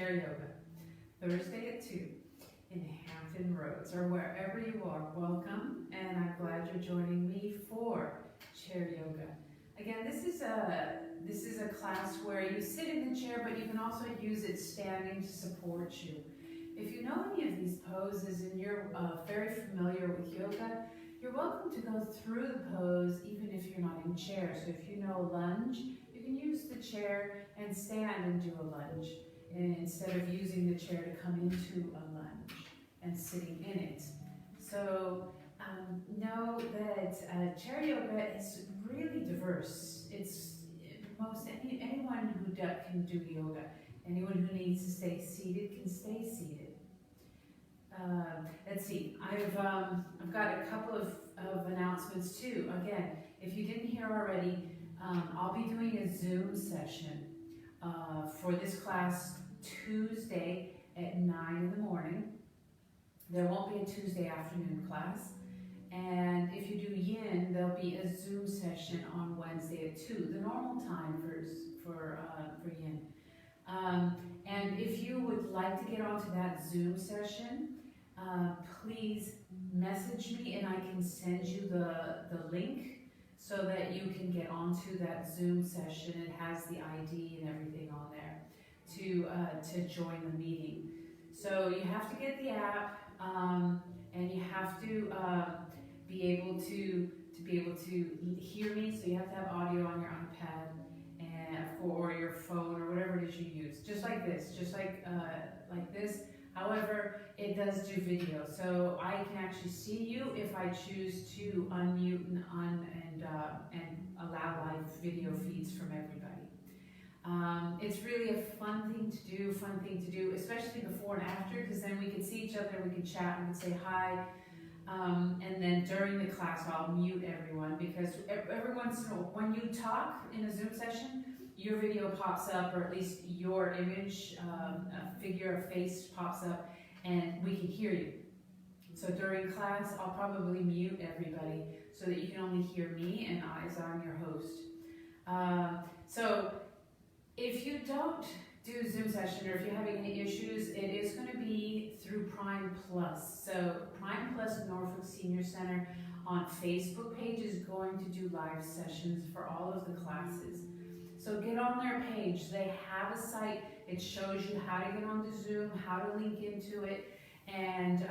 chair yoga, Thursday at 2 in Hampton Roads, or wherever you are. Welcome, and I'm glad you're joining me for chair yoga. Again, this is a class where you sit in the chair, but you can also use it standing to support you. If you know any of these poses and you're very familiar with yoga, you're welcome to go through the pose even if you're not in chair. So if you know lunge, you can use the chair and stand and do a lunge, and instead of using the chair to come into a lunge and sitting in it. So know that chair yoga is really diverse. It's anyone who can do yoga. Anyone who needs to stay seated can stay seated. Let's see, I've got a couple of announcements too. Again, if you didn't hear already, I'll be doing a Zoom session for this class Tuesday at 9 in the morning. There won't be a Tuesday afternoon class. And if you do yin, there'll be a Zoom session on Wednesday at 2, the normal time for yin. And if you would like to get onto that Zoom session, please message me and I can send you the link so that you can get onto that Zoom session. It has the ID and everything on there to join the meeting. So you have to get the app, and you have to be able to hear me. So you have to have audio on your iPad or your phone or whatever it is you use, just like this, like this. However, it does do video, so I can actually see you if I choose to unmute and allow live video feeds from everybody. It's really a fun thing to do, especially before and after, because then we can see each other, we can chat, we can say hi. And then during the class, I'll mute everyone, because every once in a while, when you talk in a Zoom session, your video pops up, or at least your image, a figure, a face pops up, and we can hear you. So during class, I'll probably mute everybody so that you can only hear me and I, as I'm your host. So if you don't do Zoom session, or if you're having any issues, it is going to be through Prime Plus. So Prime Plus Norfolk Senior Center on Facebook page is going to do live sessions for all of the classes. So get on their page. They have a site. It shows you how to get onto Zoom, how to link into it, and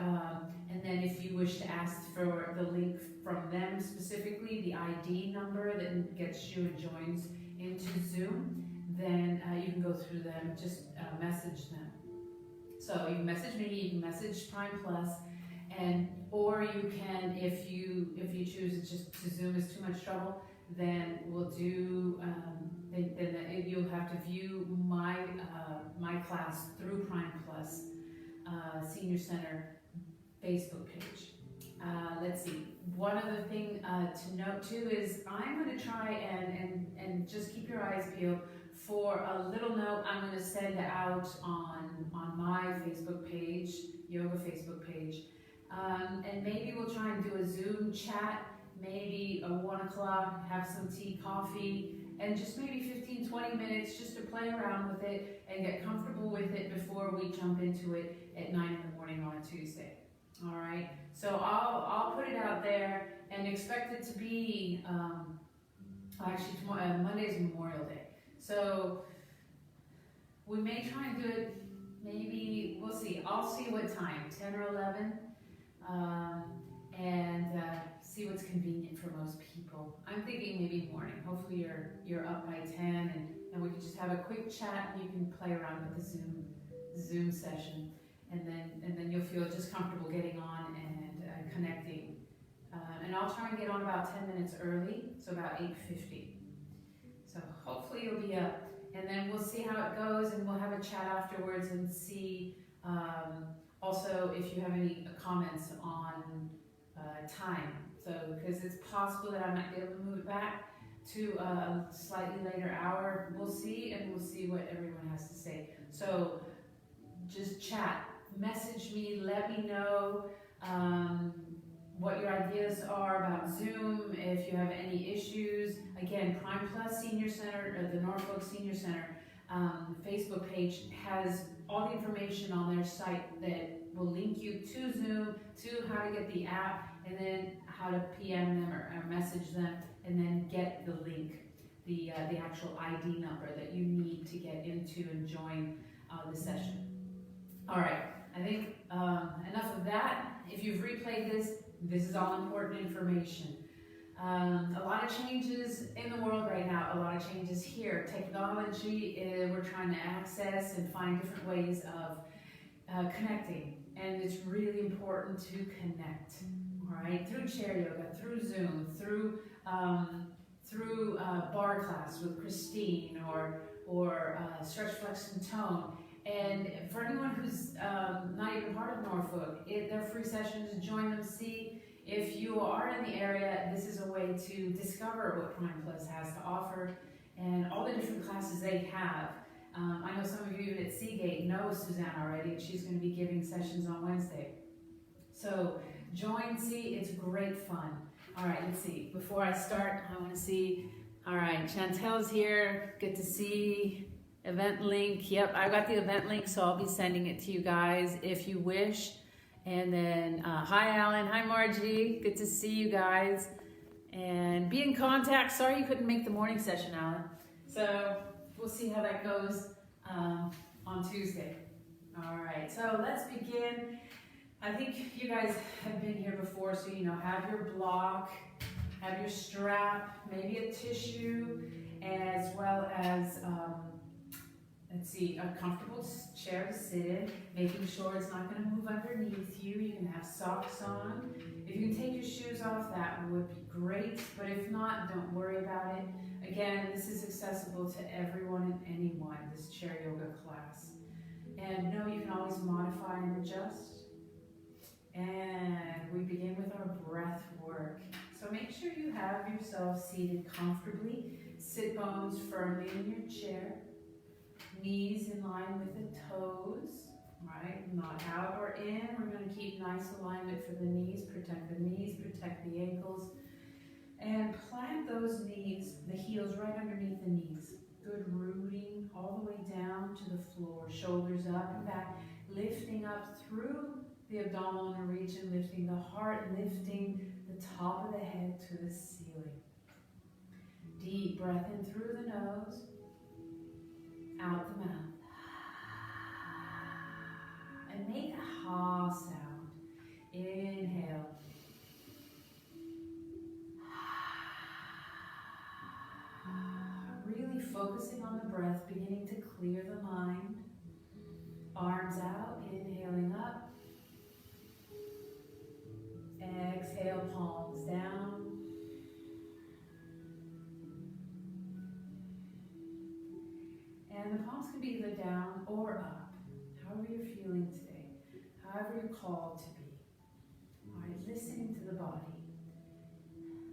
then if you wish to ask for the link from them specifically, the ID number that gets you and joins into Zoom, then you can go through them, just message them. So you can message me, you can message Prime Plus, or you can, if you choose it's just to Zoom is too much trouble, then we'll do then you'll have to view my class through Prime Plus Senior Center Facebook page. Let's see. One other thing to note too is I'm going to try and just keep your eyes peeled for a little note I'm going to send out on my Facebook page, yoga Facebook page, and maybe we'll try and do a Zoom chat, maybe at 1 o'clock, have some tea, coffee, and just maybe 15-20 minutes just to play around with it and get comfortable with it before we jump into it at 9 in the morning on a Tuesday. All right, so I'll put it out there and expect it to be actually tomorrow, Monday's Memorial Day. So we may try and do it, maybe, we'll see. I'll see what time, 10 or 11, and see what's convenient for most people. I'm thinking maybe morning. Hopefully you're up by 10, and we can just have a quick chat, and you can play around with the Zoom session, and then you'll feel just comfortable getting on and connecting. And I'll try and get on about 10 minutes early, so about 8:50. So hopefully you'll be up, and then we'll see how it goes, and we'll have a chat afterwards and see also if you have any comments on time. So because it's possible that I might be able to move it back to a slightly later hour. We'll see, and we'll see what everyone has to say. So just chat, message me, let me know what your ideas are about Zoom, if you have any issues. Again, Prime Plus Senior Center, the Norfolk Senior Center, Facebook page has all the information on their site that will link you to Zoom, to how to get the app, and then how to PM them or message them, and then get the link, the actual ID number that you need to get into and join the session. All right, I think enough of that. If you've replayed this, this is all important information. A lot of changes in the world right now, a lot of changes here. Technology, we're trying to access and find different ways of connecting, and it's really important to connect, all right? Through chair yoga, through Zoom, through bar class with Christine, or stretch, flex, and tone. And for anyone who's not even part of Norfolk, they're free sessions. Join them, see. If you are in the area, this is a way to discover what Prime Plus has to offer and all the different classes they have. I know some of you even at Seagate know Suzanne already, and she's going to be giving sessions on Wednesday. So join, see, it's great fun. All right, let's see. Before I start, I want to see. All right, Chantel's here. Good to see. Event link. Yep, I got the event link, so I'll be sending it to you guys if you wish. And then, hi Alan, hi Margie, good to see you guys. And be in contact. Sorry you couldn't make the morning session, Alan. So we'll see how that goes on Tuesday. All right, so let's begin. I think you guys have been here before, so you know, have your block, have your strap, maybe a tissue, as well as, let's see, a comfortable chair to sit in, making sure it's not going to move underneath you. You can have socks on. If you can take your shoes off, that would be great, but if not, don't worry about it. Again, this is accessible to everyone and anyone, this chair yoga class. And know you can always modify and adjust. And we begin with our breath work. So make sure you have yourself seated comfortably, sit bones firmly in your chair. Knees in line with the toes, right? Not out or in. We're going to keep nice alignment for the knees, protect the ankles, and plant those knees, the heels right underneath the knees. Good rooting all the way down to the floor, shoulders up and back, lifting up through the abdominal region, lifting the heart, lifting the top of the head to the ceiling. Deep breath in through the nose. Out the mouth. And make a ha sound. Inhale. Really focusing on the breath, beginning to clear the mind. Arms out, inhaling up. Exhale, palms down. And the palms can be either down or up, however you're feeling today, however you're called to be. All right, listening to the body,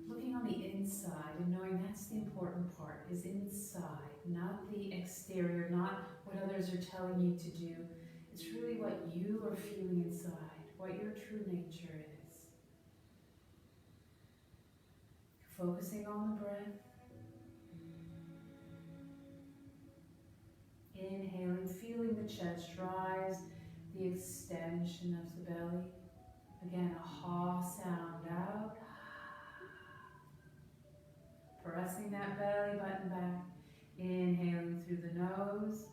looking on the inside and knowing that's the important part, is inside, not the exterior, not what others are telling you to do. It's really what you are feeling inside, what your true nature is. Focusing on the breath. Inhaling, feeling the chest rise, the extension of the belly. Again, a ha sound out. Pressing that belly button back. Inhaling through the nose.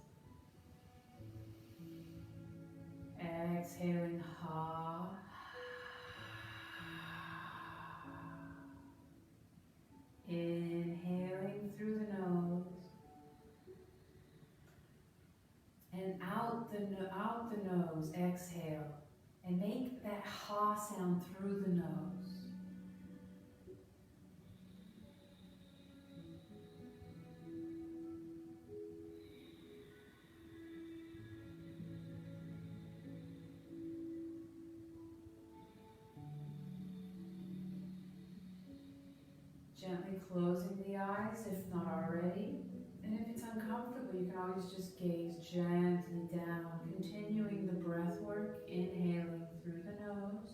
Exhaling, ha. Inhaling through the nose. And out the nose, exhale. And make that ha sound through the nose. Gently closing the eyes if not already. And if it's uncomfortable, you can always just gaze gently down, continuing the breath work, inhaling through the nose.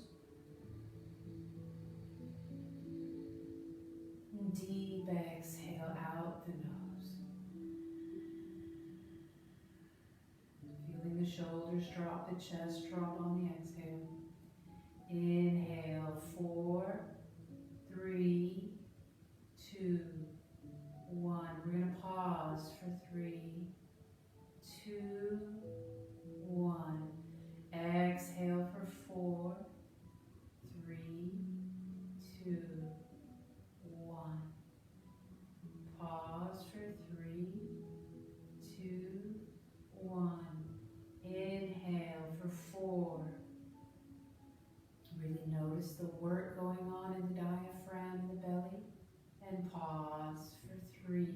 And deep exhale out the nose. shoulders drop, the chest drop on the exhale. Inhale, 4, 3, 2, 1. We're going to pause for 3, 2, 1. Exhale for 4, 3, 2, 1. Pause for 3, 2, 1. Inhale for 4. Really notice the work going on in the diaphragm and the belly. And pause for 3,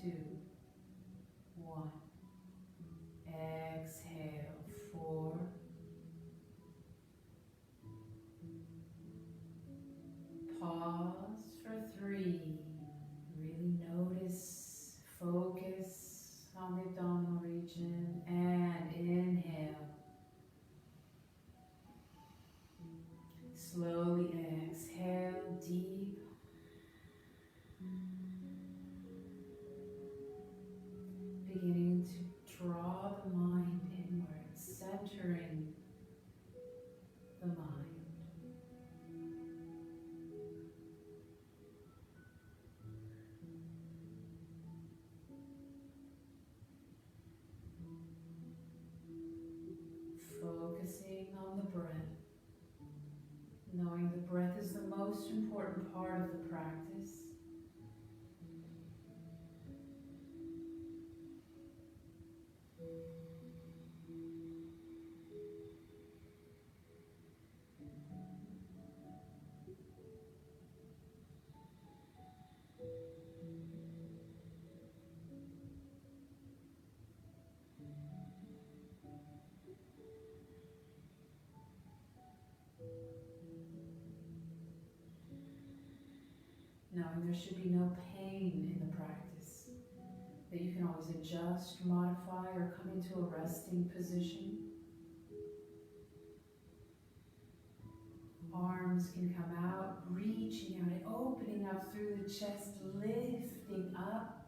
2, 1. Exhale, 4. Pause for 3. Really notice, focus on the abdominal region. And inhale. Slowly exhale, deep. Beginning to draw the mind inward, centering the mind. Focusing on the breath. Knowing the breath is the most important part of the practice. Knowing there should be no pain in the practice, that you can always adjust, modify, or come into a resting position. Arms can come out, reaching out and opening up through the chest, lifting up,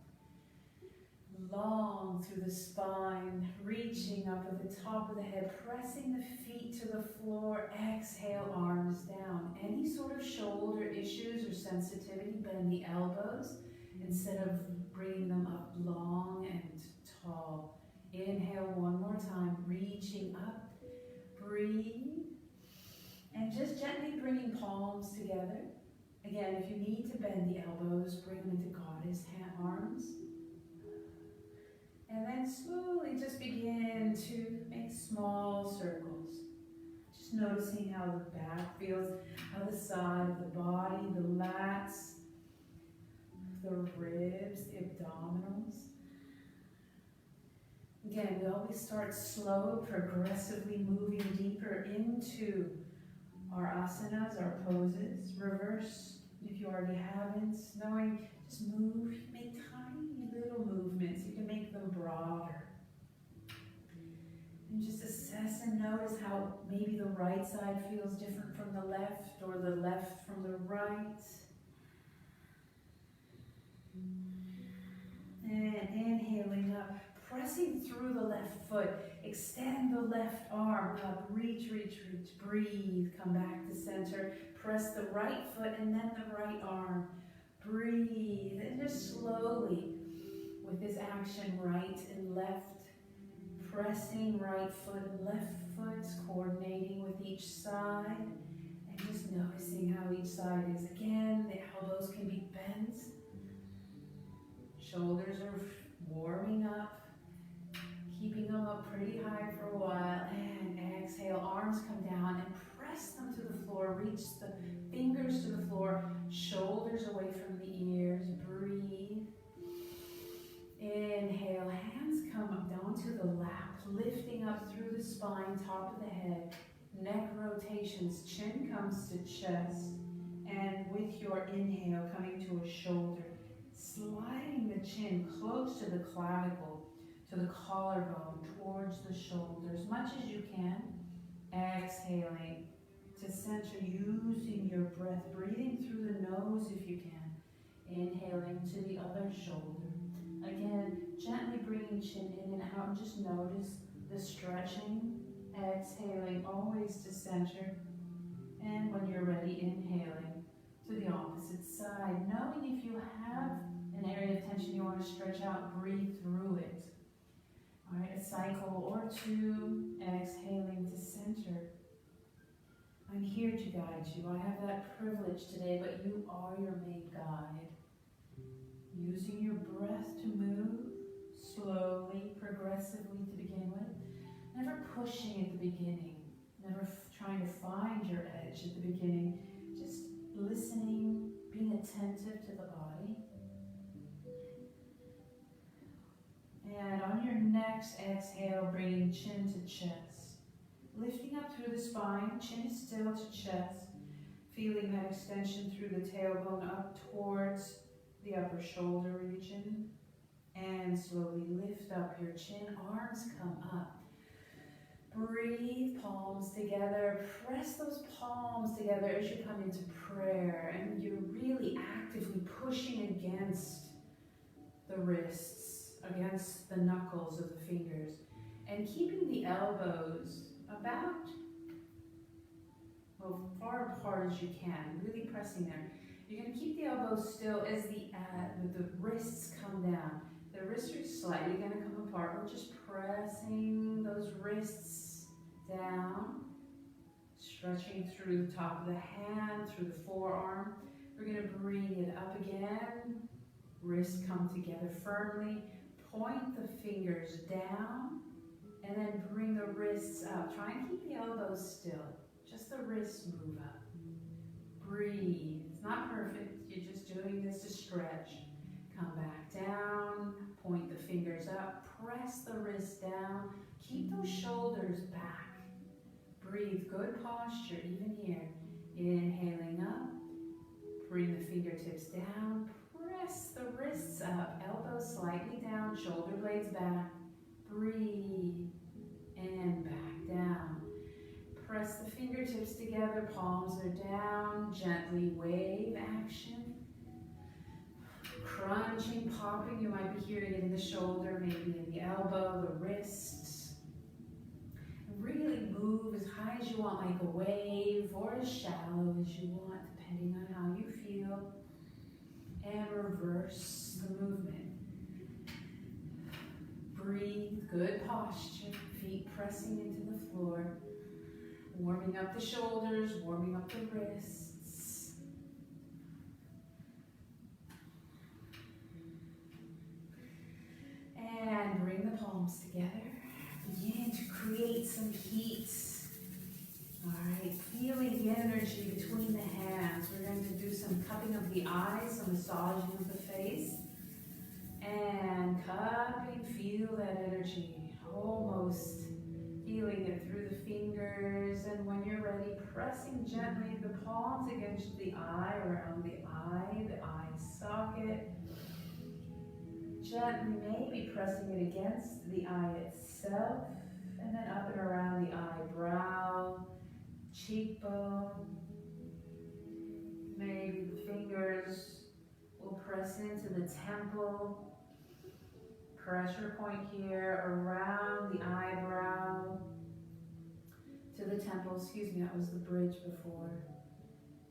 long through the spine, reaching up at the top of the head, pressing the feet to the floor. Exhale, arms down. Any sort of shoulder issues or sensitivity, bend the elbows instead of bringing them up long and tall. Inhale one more time, reaching up. Breathe. And just gently bringing palms together. Again, if you need to bend the elbows, bring them into goddess arms. And then slowly just begin to make small circles. Just noticing how the back feels, how the side of the body, the lats, the ribs, the abdominals. Again, we always start slow, progressively moving deeper into our asanas, our poses. Reverse if you already haven't. Knowing, just move, make tiny little movements. You can make them broader. And just assess and notice how maybe the right side feels different from the left, or the left from the right. And inhaling up, pressing through the left foot. Extend the left arm up, reach, reach, reach. Breathe, come back to center. Press the right foot and then the right arm. Breathe, and just slowly, with this action, right and left, pressing right foot and left foot, coordinating with each side, and just noticing how each side is. Again, the elbows can be bent. Shoulders are warming up, keeping them up pretty high for a while, and exhale, arms come down and press them to the floor, reach the fingers to the floor, shoulders away from the ears. Breathe. Inhale, hands come up down to the lap, lifting up through the spine, top of the head, neck rotations, chin comes to chest, and with your inhale coming to a shoulder, sliding the chin close to the clavicle, to the collarbone, towards the shoulder, as much as you can. Exhaling to center, using your breath, breathing through the nose if you can. Inhaling to the other shoulder. Again, gently bringing chin in and out, and just notice the the stretching, exhaling always to center, and when you're ready, inhaling to the opposite side. Knowing if you have an area of tension you want to stretch out, breathe through it. All right, a cycle or two, exhaling to center. I'm here to guide you. I have that privilege today, but you are your main guide. Using your breath to move slowly, progressively to begin with. Never pushing at the beginning. Never trying to find your edge at the beginning. Just listening, being attentive to the body. And on your next exhale, bringing chin to chest. Lifting up through the spine, chin is still to chest. Feeling that extension through the tailbone up towards the upper shoulder region. And slowly lift up your chin, arms come up. Breathe, palms together. Press those palms together as you come into prayer. And you're really actively pushing against the wrists, against the knuckles of the fingers. And keeping the elbows about, well, far apart as you can. Really pressing there. You're going to keep the elbows still as the wrists come down. The wrists are slightly going to come apart. We're just pressing those wrists down, stretching through the top of the hand, through the forearm. We're going to bring it up again. Wrists come together firmly. Point the fingers down, and then bring the wrists up. Try and keep the elbows still. Just the wrists move up. Breathe. It's not perfect. You're just doing this to stretch. Come back down. Point the fingers up. Press the wrists down. Keep those shoulders back. Breathe. Good posture, even here. Inhaling up. Bring the fingertips down. Press the wrists up. Elbows slightly down. Shoulder blades back. Breathe. And back down. Press the fingertips together, palms are down, gently wave action. Crunching, popping, you might be hearing it in the shoulder, maybe in the elbow, the wrists. Really move as high as you want, like a wave, or as shallow as you want, depending on how you feel. And reverse the movement. Breathe, good posture, feet pressing into the floor. Warming up the shoulders, warming up the wrists. And bring the palms together. Begin to create some heat. All right, feeling the energy between the hands. We're going to do some cupping of the eyes, some massaging of the face. And cupping, feel that energy. Almost feeling it through the fingers, and when you're ready, pressing gently the palms against the eye, around the eye socket. Gently, maybe pressing it against the eye itself, and then up and around the eyebrow, cheekbone. Maybe the fingers will press into the temple. Pressure point here around the eyebrow to the temple. Excuse me, that was the bridge before.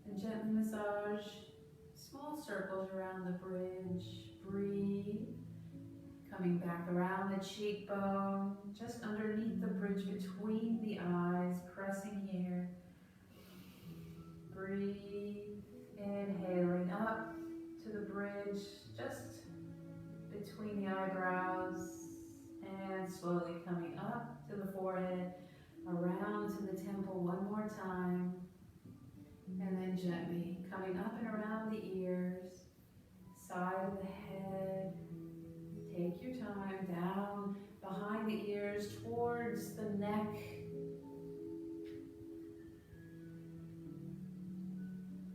And gently massage small circles around the bridge. Breathe. Coming back around the cheekbone, just underneath the bridge between the eyes, pressing here. Breathe. Inhaling up to the bridge, just between the eyebrows, and slowly coming up to the forehead, around to the temple one more time, and then gently coming up and around the ears, side of the head. Take your time, down behind the ears, towards the neck.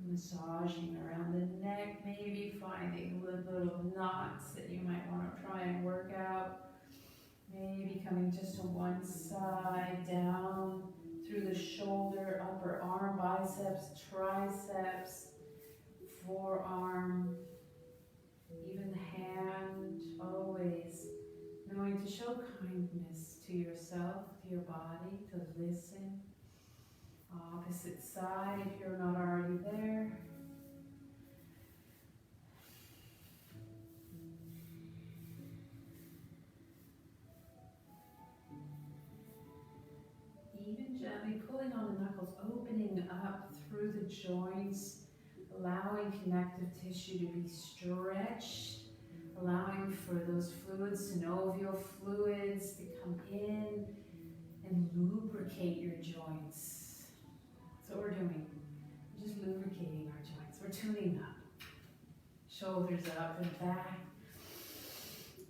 Massaging around the neck, maybe finding little knots that you might want to try and work out. Maybe coming just to one side, down through the shoulder, upper arm, biceps, triceps, forearm, even the hand, always knowing to show kindness to yourself, to your body, to listen. Opposite side if you're not already there. Even gently pulling on the knuckles, opening up through the joints, allowing connective tissue to be stretched, allowing for those fluids, synovial fluids, to come in and lubricate your joints. That's what we're doing. We're just lubricating our joints. We're tuning up. Shoulders up and back.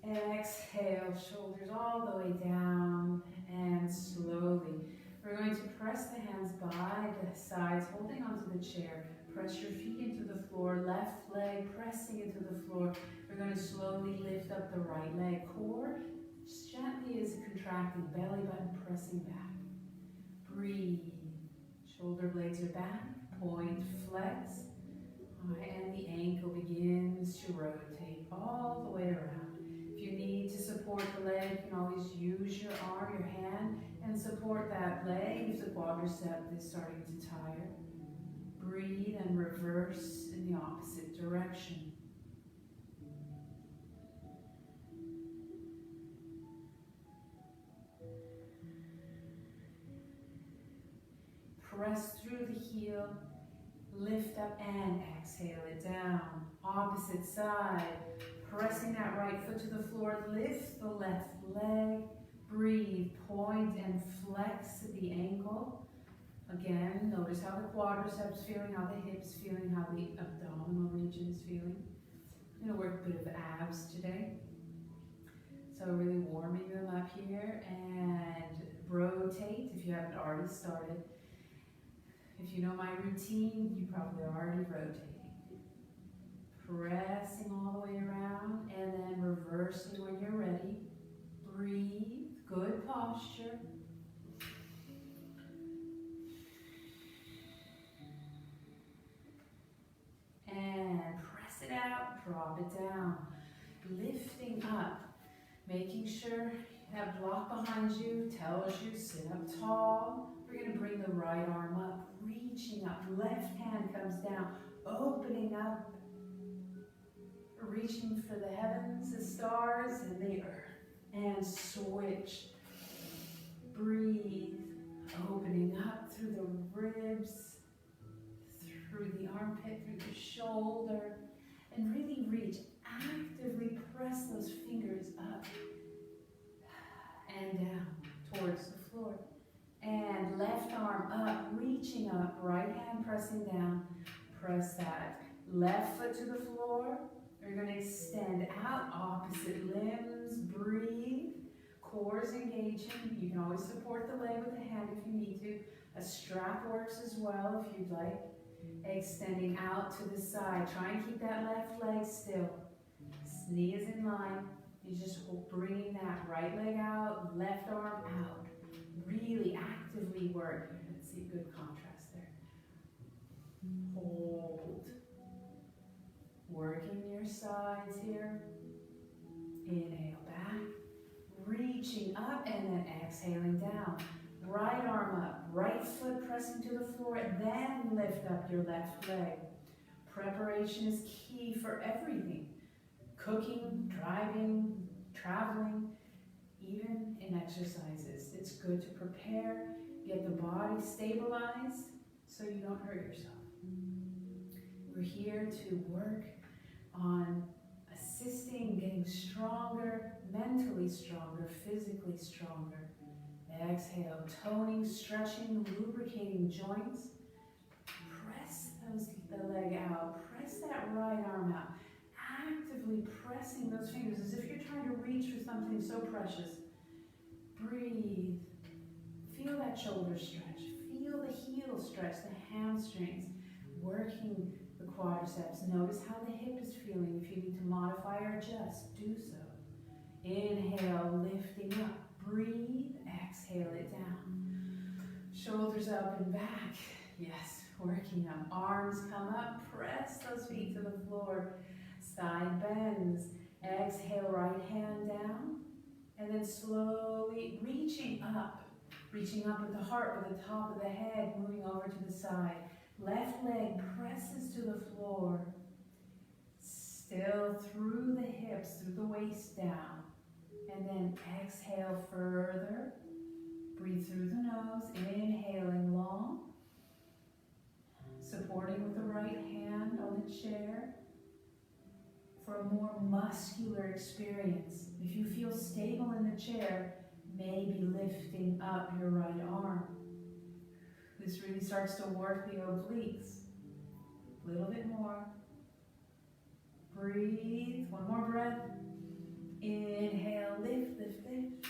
Exhale, shoulders all the way down, and slowly. We're going to press the hands by the sides, holding onto the chair. Press your feet into the floor, left leg pressing into the floor. We're going to slowly lift up the right leg. Core just gently is contracting, belly button pressing back. Breathe. Shoulder blades are back, point, flex. And the ankle begins to rotate all the way around. If you need to support the leg, you can always use your arm, your hand, and support that leg if the quadricep is starting to tire. Breathe and reverse in the opposite direction. Press through the heel, lift up and exhale it down. Opposite side, pressing that right foot to the floor, lift the left leg, breathe, point and flex the ankle. Again, notice how the quadriceps feeling, how the hips feeling, how the abdominal region is feeling. I'm going to work a bit of abs today. So really warming them up here and rotate if you haven't already started. If you know my routine, you probably are already rotating. Pressing all the way around and then reversing when you're ready. Breathe, good posture. And press it out, drop it down. Lifting up, making sure you have block behind you, tells you sit up tall. We're going to bring the right arm up, reaching up. Left hand comes down, opening up, reaching for the heavens, the stars, and the earth. And switch. Breathe, opening up through the ribs, through the armpit, through the shoulder, and really reach. Actively press those fingers up and down towards the floor. And left arm up, reaching up, right hand pressing down. Press that left foot to the floor. You're going to extend out, opposite limbs, breathe. Core is engaging. You can always support the leg with a hand if you need to. A strap works as well if you'd like. Extending out to the side. Try and keep that left leg still. Knee is in line. You're just bringing that right leg out, left arm out. Really actively work. Let's see, good contrast there. Hold. Working your sides here. Inhale back. Reaching up and then exhaling down. Right arm up, right foot pressing to the floor, and then lift up your left leg. Preparation is key for everything. Cooking, driving, traveling, even in exercises. It's good to prepare, get the body stabilized so you don't hurt yourself. We're here to work on assisting, getting stronger, mentally stronger, physically stronger. Exhale, toning, stretching, lubricating joints. Press the leg out. Press that right arm out. Actively pressing those fingers as if you're trying to reach for something so precious. Breathe. Feel that shoulder stretch. Feel the heel stretch, the hamstrings. Working the quadriceps. Notice how the hip is feeling. If you need to modify or adjust, do so. Inhale, lifting up. Breathe. Exhale it down. Shoulders up and back. Yes, working up. Arms come up. Press those feet to the floor. Side bends. Exhale, right hand down. And then slowly reaching up with the heart, with the top of the head, moving over to the side. Left leg presses to the floor. Still through the hips, through the waist down. And then exhale further. Breathe through the nose, inhaling long. Supporting with the right hand on the chair. For a more muscular experience. If you feel stable in the chair, maybe lifting up your right arm. This really starts to work the obliques. A little bit more. Breathe. One more breath. Inhale, lift, lift, lift.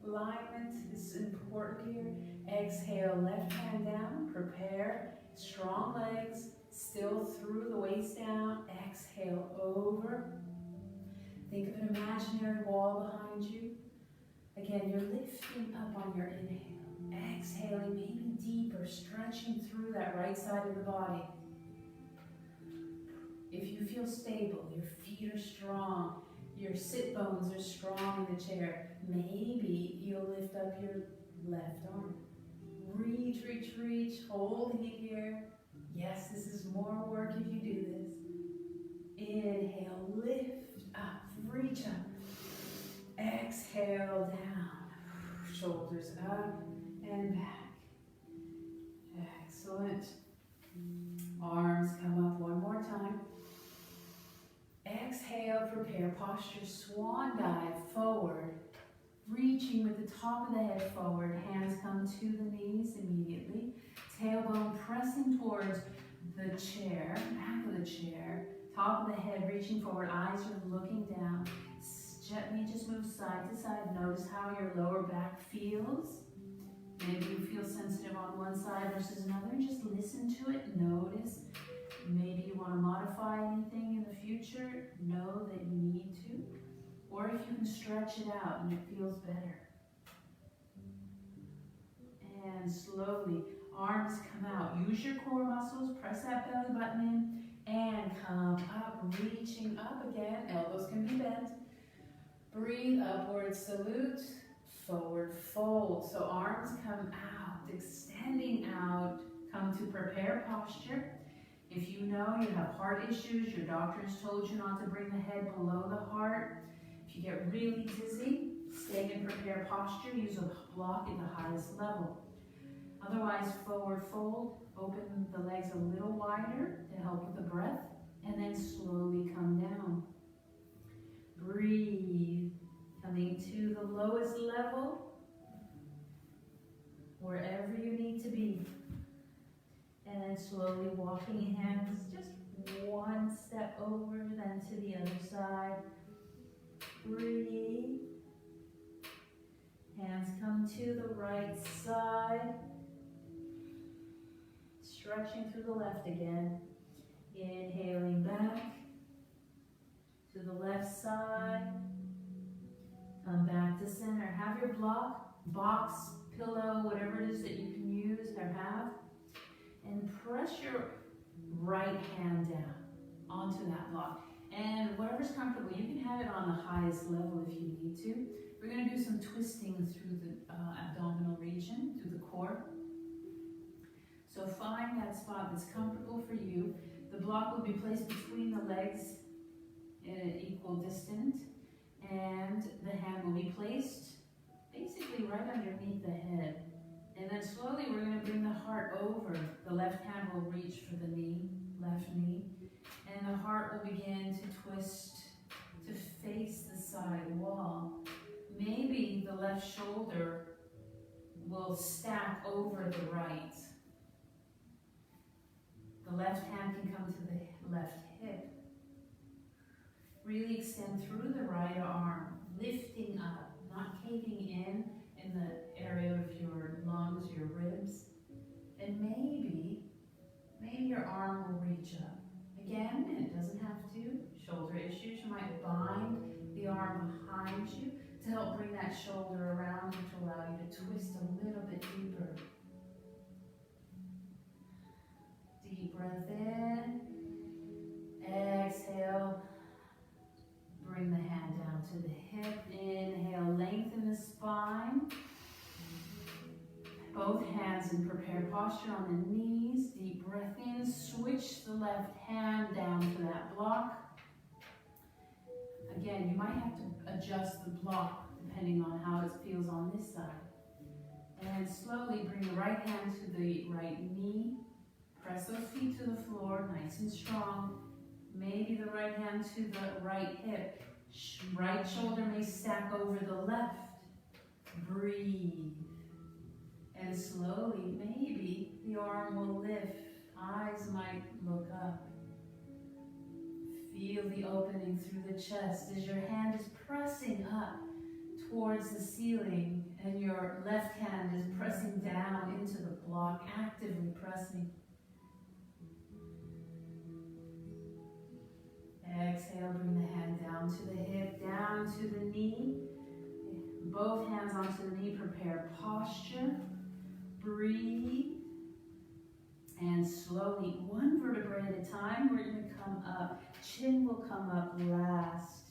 Alignment is important here. Exhale, left hand down. Prepare. Strong legs. Still through the waist down. Exhale over. Think of an imaginary wall behind you. Again, you're lifting up on your inhale. Exhaling, maybe deeper, stretching through that right side of the body. If you feel stable, your feet are strong, your sit bones are strong in the chair, maybe you'll lift up your left arm. Reach, reach, reach, holding it here. Yes, this is more work if you do this. Inhale, lift up, reach up. Exhale down. Shoulders up and back. Excellent. Arms come up one more time. Exhale, prepare posture, swan dive forward. Reaching with the top of the head forward. Hands come to the knees immediately. Tailbone pressing towards the chair, back of the chair. Top of the head reaching forward. Eyes are looking down. Gently just move side to side. Notice how your lower back feels. Maybe you feel sensitive on one side versus another. Just listen to it. Notice. Maybe you want to modify anything in the future. Know that you need to. Or if you can stretch it out and it feels better. And slowly, arms come out. Use your core muscles. Press that belly button in. And come up. Reaching up again. Elbows can be bent. Breathe, upward salute, forward fold. So arms come out, extending out, come to prepare posture. If you know you have heart issues, your doctor has told you not to bring the head below the heart. If you get really dizzy, stay in prepare posture, use a block at the highest level. Otherwise, forward fold, open the legs a little wider to help with the breath, and then slowly come down. Breathe, coming to the lowest level, wherever you need to be. And then slowly walking hands just one step over, then to the other side. Breathe. Hands come to the right side. Stretching through the left again. Inhaling back. To the left side, come back to center. Have your block, box, pillow, whatever it is that you can use or have, and press your right hand down onto that block. And whatever's comfortable, you can have it on the highest level if you need to. We're going to do some twisting through the abdominal region, through the core. So find that spot that's comfortable for you. The block will be placed between the legs in an equal distance, and the hand will be placed basically right underneath the head. And then slowly we're going to bring the heart over. The left hand will reach for the knee, left knee, and the heart will begin to twist to face the side wall. Maybe the left shoulder will stack over the right. The left hand can come to the left hip. Really extend through the right arm, lifting up, not caving in the area of your lungs, your ribs. And maybe your arm will reach up. Again, it doesn't have to. Shoulder issues, you might bind the arm behind you to help bring that shoulder around and to allow you to twist a little bit deeper. Deep breath in. Exhale. Bring the hand down to the hip. Inhale, lengthen and prepare posture on the knees. Deep breath in. Switch the left hand down to that block. Again, you might have to adjust the block depending on how it feels on this side. And slowly bring the right hand to the right knee. Press those feet to the floor, nice and strong. Maybe the right hand to the right hip. Right shoulder may stack over the left. Breathe. And slowly, maybe the arm will lift. Eyes might look up. Feel the opening through the chest as your hand is pressing up towards the ceiling and your left hand is pressing down into the block, actively pressing. Exhale, bring the hand down to the hip, down to the knee. Both hands onto the knee, prepare posture. Breathe. And slowly, one vertebrae at a time, we're going to come up. Chin will come up last.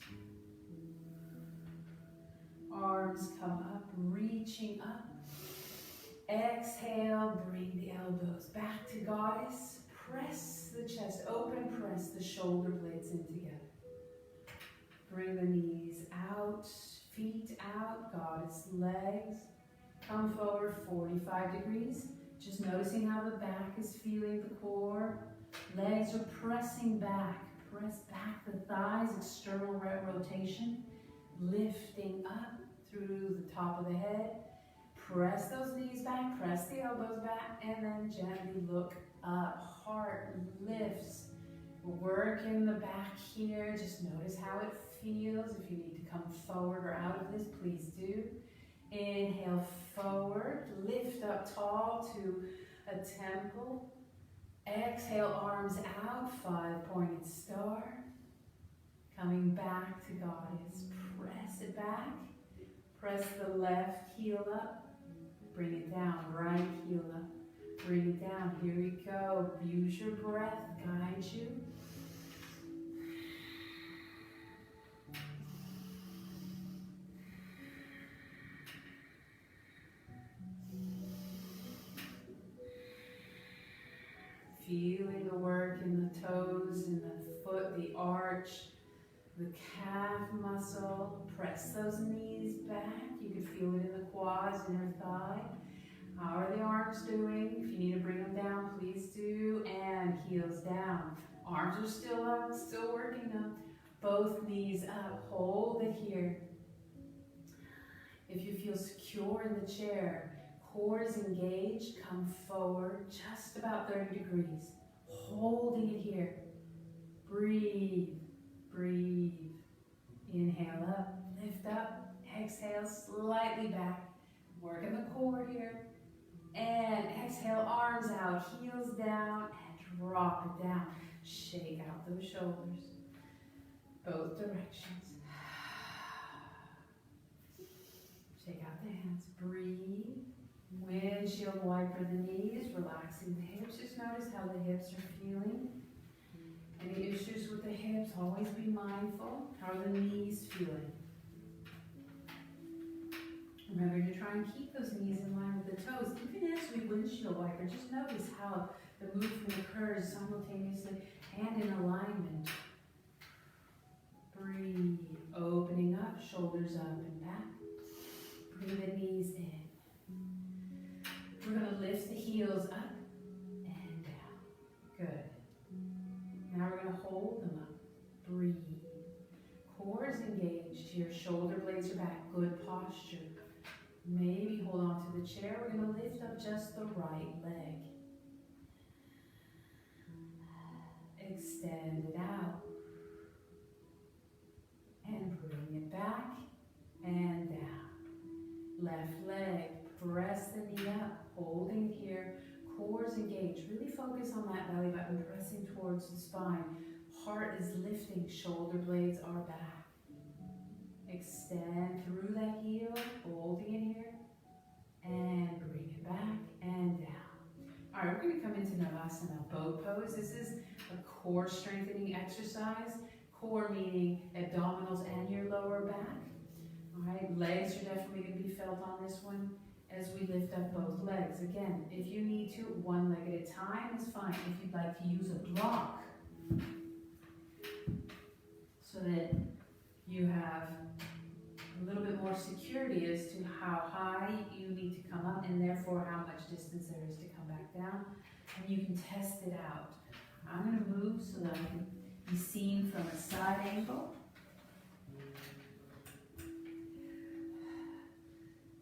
Arms come up, reaching up. Exhale, bring the elbows back to goddess. Press the chest open, press the shoulder blades in together. Bring the knees out, feet out, goddess legs. Come forward 45 degrees. Just noticing how the back is feeling the core. Legs are pressing back. Press back the thighs, external rotation. Lifting up through the top of the head. Press those knees back, press the elbows back, and then gently look up. Heart lifts. Work in the back here. Just notice how it feels. If you need to come forward or out of this, please do. Inhale forward, lift up tall to a temple. Exhale, arms out, 5-pointed star. Coming back to goddess. Press it back. Press the left heel up. Bring it down, right heel up. Bring it down, here we go. Use your breath, guide you. Feeling the work in the toes, in the foot, the arch, the calf muscle. Press those knees back. You can feel it in the quads, inner thigh. How are the arms doing? If you need to bring them down, please do. And heels down. Arms are still up, still working them. Both knees up. Hold it here. If you feel secure in the chair, core is engaged, come forward just about 30 degrees. Holding it here. Breathe, breathe. Inhale up, lift up. Exhale, slightly back. Work in the core here. And exhale, arms out, heels down, and drop it down. Shake out those shoulders. Both directions. Shake out the hands. Breathe. Windshield wiper the knees, relaxing the hips. Just notice how the hips are feeling. Any issues with the hips, always be mindful. How are the knees feeling? Remember to try and keep those knees in line with the toes. Even as we windshield wiper, just notice how the movement occurs simultaneously and in alignment. Breathe. Opening up, shoulders up and back. Bring the knees in. We're going to lift the heels up and down. Good. Now we're going to hold them up. Breathe. Core is engaged here. Shoulder blades are back. Good posture. Maybe hold on to the chair. We're going to lift up just the right leg. Extend it out. And bring it back and down. Left leg. Press the knee up. Holding it here. Core is engaged. Really focus on that belly button pressing towards the spine. Heart is lifting. Shoulder blades are back. Extend through that heel. Holding it here. And bring it back and down. All right, we're going to come into Navasana, boat pose. This is a core strengthening exercise. Core meaning abdominals and your lower back. All right, legs are definitely going to be felt on this one. as we lift up both legs. Again, if you need to, one leg at a time is fine. If you'd like to use a block so that you have a little bit more security as to how high you need to come up and therefore how much distance there is to come back down, and you can test it out. I'm going to move so that I can be seen from a side angle.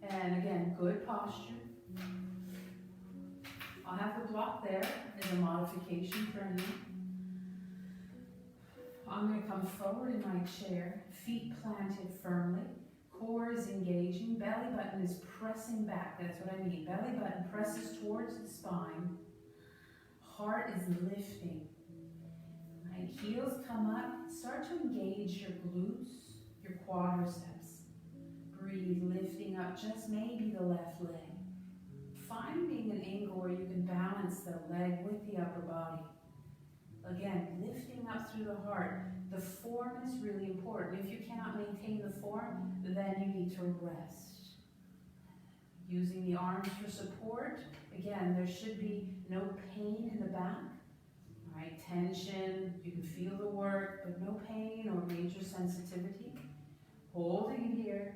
And again, good posture. I'll have the block there as a modification for me. I'm going to come forward in my chair, feet planted firmly, core is engaging, belly button is pressing back. That's what I mean. Belly button presses towards the spine, heart is lifting. Right? Heels come up, start to engage your glutes, your quadriceps. Breathe, lifting up just maybe the left leg. Finding an angle where you can balance the leg with the upper body. Again, lifting up through the heart. The form is really important. If you cannot maintain the form, then you need to rest. Using the arms for support. Again, there should be no pain in the back. All right, tension, you can feel the work, but no pain or major sensitivity. Holding it here,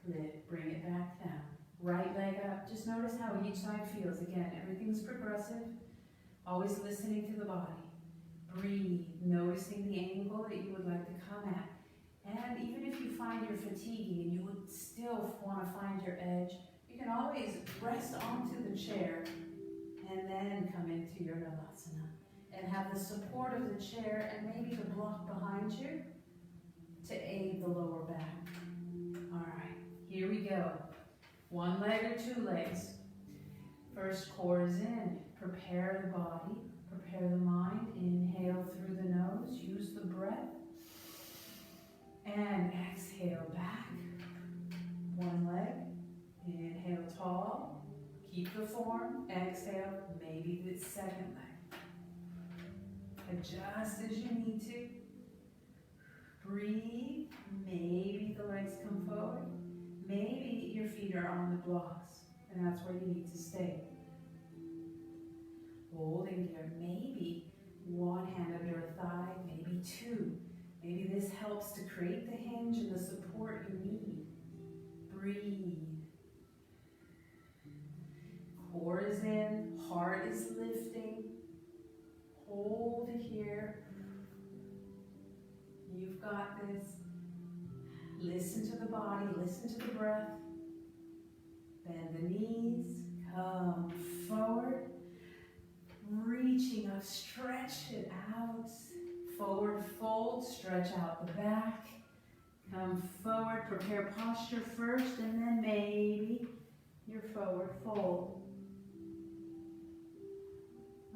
lift, bring it back down. Right leg up, just notice how each side feels. Again, everything's progressive. Always listening to the body. Breathe, noticing the angle that you would like to come at. And even if you find you're fatiguing and you would still want to find your edge, you can always rest onto the chair and then come into your Navasana. And have the support of the chair and maybe the block behind you to aid the lower back. All right, here we go. One leg or two legs. First, core is in. Prepare the body. Prepare the mind. Inhale through the nose. Use the breath. And exhale back. One leg. Inhale tall. Keep the form. Exhale. Maybe the second leg. Adjust as you need to. Breathe. Maybe the legs come forward. Maybe your feet are on the blocks. And that's where you need to stay. Holding here, maybe one hand under a thigh, maybe two. Maybe this helps to create the hinge and the support you need. Breathe. Core is in, heart is lifting. Hold it here. You've got this. Listen to the body, listen to the breath. Bend the knees, come forward. Reaching up, stretch it out. Forward fold, stretch out the back. Come forward, prepare posture first, and then maybe your forward fold.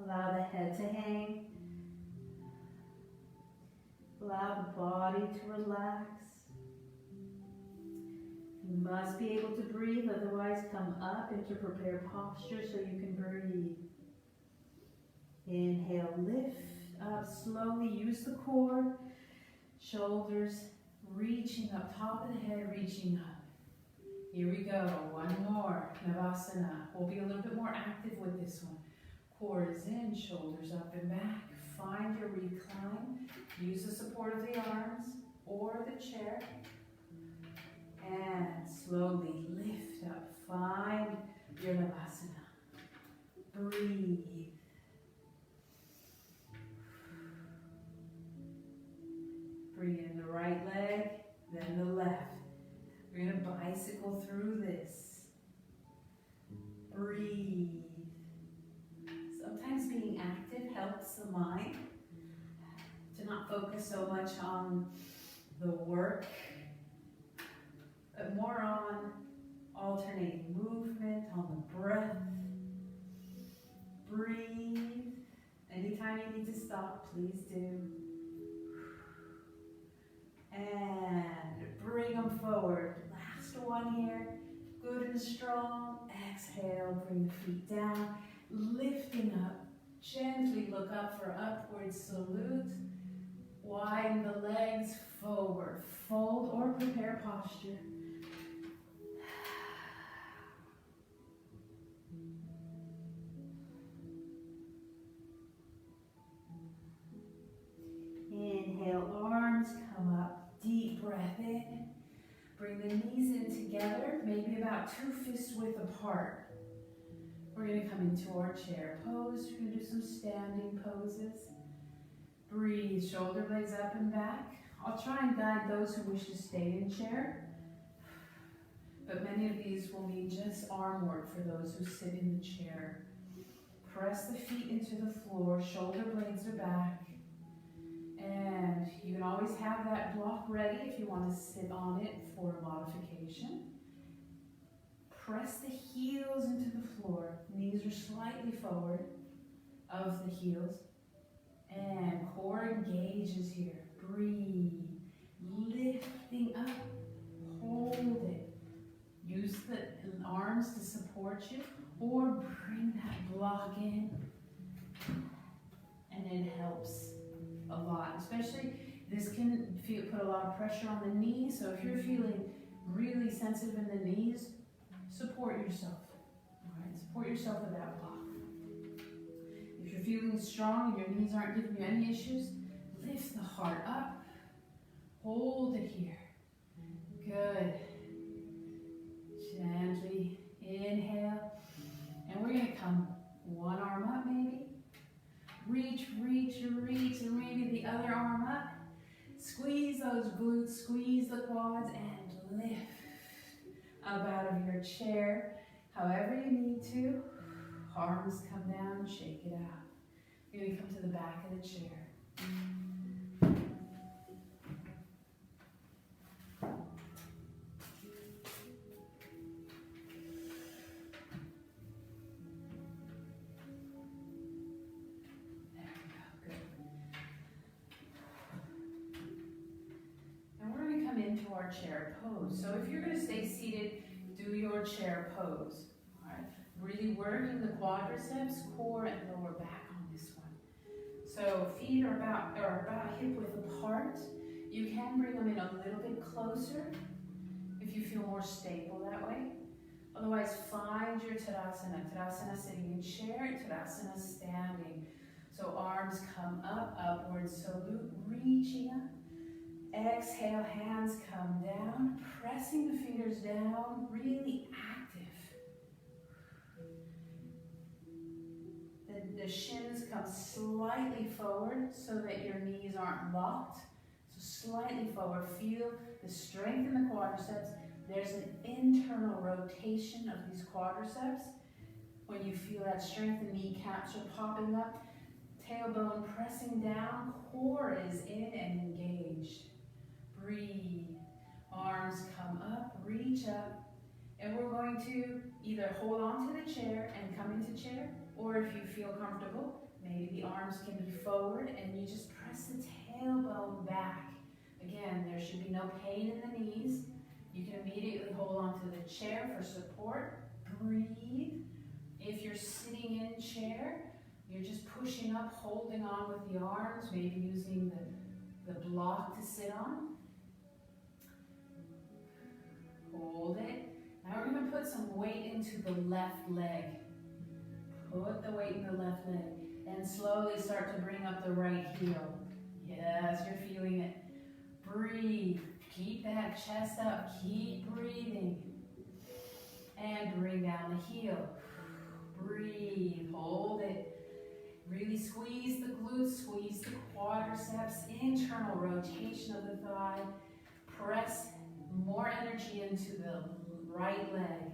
Allow the head to hang. Allow the body to relax. You must be able to breathe, otherwise come up into prepare posture so you can breathe. Inhale, lift up slowly, use the core, shoulders reaching up, top of the head reaching up. Here we go, one more, Navasana. We'll be a little bit more active with this one. Core is in, shoulders up and back. Find your recline, use the support of the arms or the chair. And slowly lift up, find your Navasana. Breathe. Bring in the right leg, then the left. We're going to bicycle through this. Breathe. Sometimes being active helps the mind to not focus so much on the work, but more on alternating movement, on the breath. Breathe. Anytime you need to stop, please do. And bring them forward. Last one here. Good and strong. Exhale, bring the feet down. Lifting up. Gently look up for upward salute. Widen the legs forward. Fold or prepare posture. together, maybe about 2 fists width apart. We're going to come into our chair pose. We're going to do some standing poses. Breathe, shoulder blades up and back. I'll try and guide those who wish to stay in chair, but many of these will need just arm work for those who sit in the chair. Press the feet into the floor, shoulder blades are back. And you can always have that block ready if you want to sit on it for a modification. Press the heels into the floor. Knees are slightly forward of the heels. And core engages here. Breathe. Lifting up. Hold it. Use the arms to support you, or bring that block in. And it helps a lot, especially this can put a lot of pressure on the knees. So if you're feeling really sensitive in the knees, support yourself. All right, support yourself with that block. If you're feeling strong and your knees aren't giving you any issues, lift the heart up. Hold it here. Good. Gently inhale, and we're going to come one arm up maybe. Reach, reach, reach, and maybe the other arm up. Squeeze those glutes, squeeze the quads, and lift up out of your chair. However you need to. Arms come down, shake it out. You're going to come to the back of the chair. Our chair pose. So if you're going to stay seated, do your chair pose. All right. Really working the quadriceps, core, and lower back on this one. So feet are about hip width apart. You can bring them in a little bit closer if you feel more stable that way. Otherwise, find your Tadasana. Tadasana sitting in chair, Tadasana standing. So arms come up, upward salute, reaching up. Exhale, hands come down, pressing the fingers down, really active. The shins come slightly forward so that your knees aren't locked. So slightly forward, feel the strength in the quadriceps. There's an internal rotation of these quadriceps. When you feel that strength, the kneecaps are popping up, tailbone pressing down, core is in and engaged. Breathe. Arms come up, reach up, and we're going to either hold on to the chair and come into chair, or if you feel comfortable, maybe the arms can be forward and you just press the tailbone back. Again, there should be no pain in the knees. You can immediately hold on to the chair for support. Breathe. If you're sitting in chair, you're just pushing up, holding on with the arms, maybe using the block to sit on. Hold it. Now we're going to put some weight into the left leg. Put the weight in the left leg. And slowly start to bring up the right heel. Yes, you're feeling it. Breathe. Keep that chest up. Keep breathing. And bring down the heel. Breathe. Hold it. Really squeeze the glutes. Squeeze the quadriceps. Internal rotation of the thigh. Press more energy into the right leg.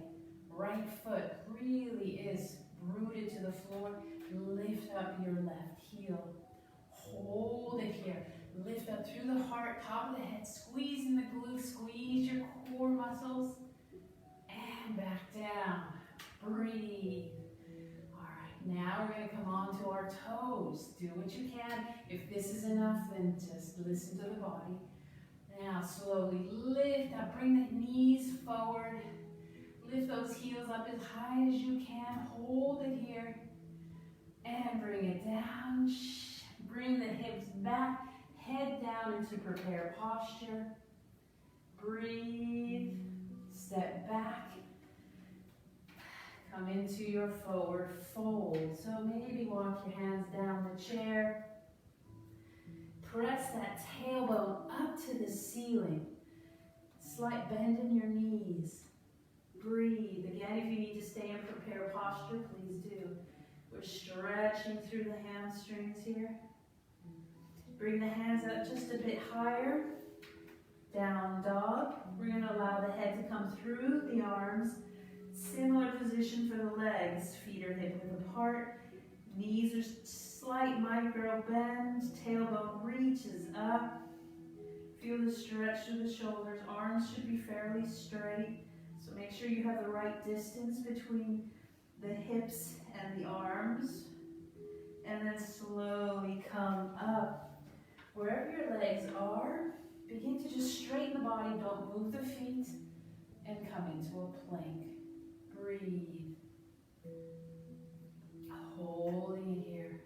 Right foot really is rooted to the floor. Lift up your left heel. Hold it here. Lift up through the heart, top of the head. Squeezing the glutes. Squeeze your core muscles. And back down. Breathe. All right, now we're going to come on to our toes. Do what you can. If this is enough, then just listen to the body. Now slowly lift up, bring the knees forward. Lift those heels up as high as you can. Hold it here. And bring it down. Bring the hips back. Head down into prepare posture. Breathe. Step back. Come into your forward fold. So maybe walk your hands down the chair. Press that tailbone up to the ceiling. Slight bend in your knees. Breathe. Again, if you need to stay in prepare posture, please do. We're stretching through the hamstrings here. Bring the hands up just a bit higher. Down dog. We're going to allow the head to come through the arms. Similar position for the legs. Feet are hip width apart. Knees are slight micro bend. Tailbone reaches up. Feel the stretch through the shoulders. Arms should be fairly straight. So make sure you have the right distance between the hips and the arms. And then slowly come up. Wherever your legs are, begin to just straighten the body. Don't move the feet. And come into a plank. Breathe. Holding it here.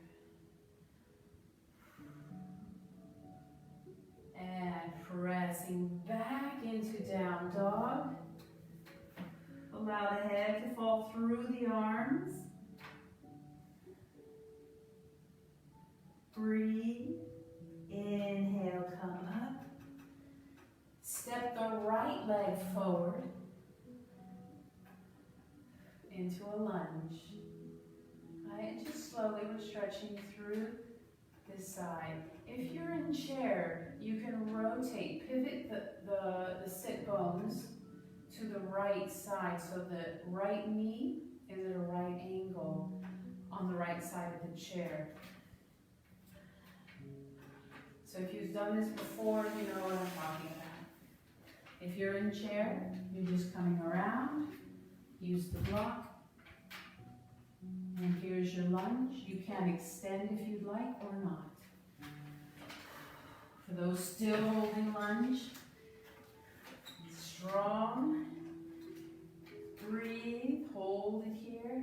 And pressing back into down dog. Allow the head to fall through the arms. Breathe. Inhale, come up. Step the right leg forward into a lunge. Right, and just slowly we're stretching through this side. If you're in chair, you can rotate, pivot the sit bones to the right side, so the right knee is at a right angle on the right side of the chair. So if you've done this before, you know what I'm talking about. If you're in chair, you're just coming around, use the block, and here's your lunge. You can extend if you'd like or not. For those still holding lunge, strong. Breathe, hold it here.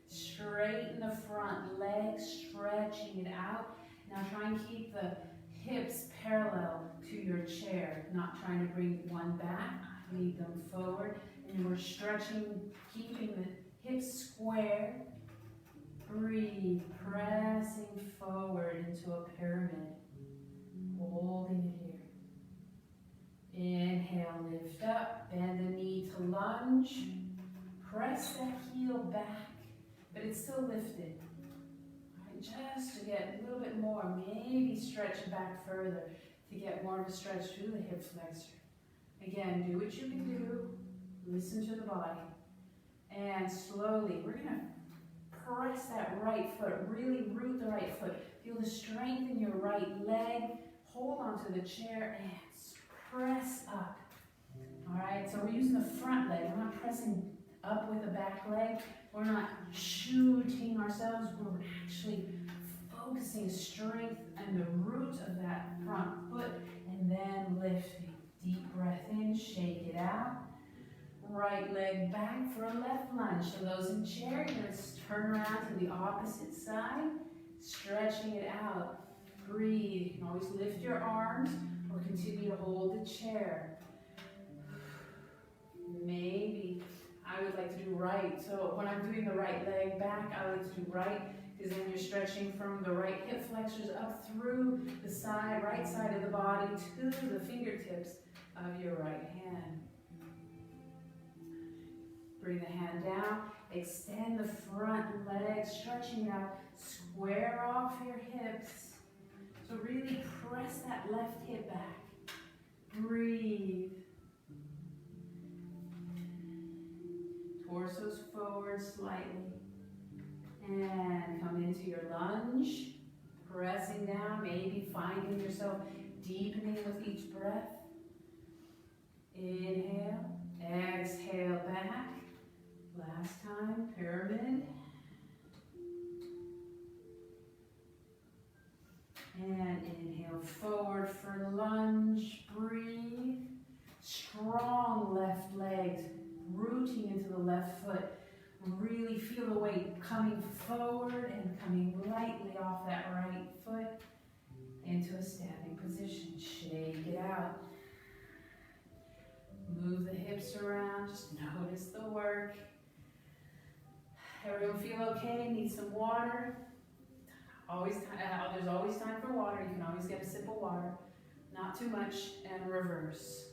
Straighten the front leg, stretching it out. Now try and keep the hips parallel to your chair, not trying to bring one back, lead them forward. And we're stretching, keeping the hips square. Breathe, pressing forward into a pyramid. Holding it here. Inhale, lift up, bend the knee to lunge. Press that heel back, but it's still lifted. Right, just to get a little bit more, maybe stretch it back further to get more of a stretch through the hip flexor. Again, do what you can do. Listen to the body. And slowly, we're going to press that right foot, really root the right foot. Feel the strength in your right leg. Hold onto the chair and press up. All right, so we're using the front leg. We're not pressing up with the back leg. We're not shooting ourselves. We're actually focusing strength and the root of that front foot and then lifting. Deep breath in, shake it out. Right leg back for a left lunge. So those in chair, you're going to turn around to the opposite side, stretching it out. Breathe. You can always lift your arms or continue to hold the chair. Maybe I would like to do right. So when I'm doing the right leg back, I like to do right, because then you're stretching from the right hip flexors up through the side, right side of the body to the fingertips of your right hand. Bring the hand down, extend the front leg, stretching out, square off your hips. So really press that left hip back. Breathe. Torsos forward slightly. And come into your lunge. Pressing down, maybe finding yourself deepening with each breath. Inhale, exhale back. Last time, pyramid. And inhale forward for lunge. Breathe. Strong left legs, rooting into the left foot. Really feel the weight coming forward and coming lightly off that right foot into a standing position. Shake it out. Move the hips around. Just notice the work. Everyone feel okay? Need some water? There's always time for water. You can always get a sip of water. Not too much, and reverse.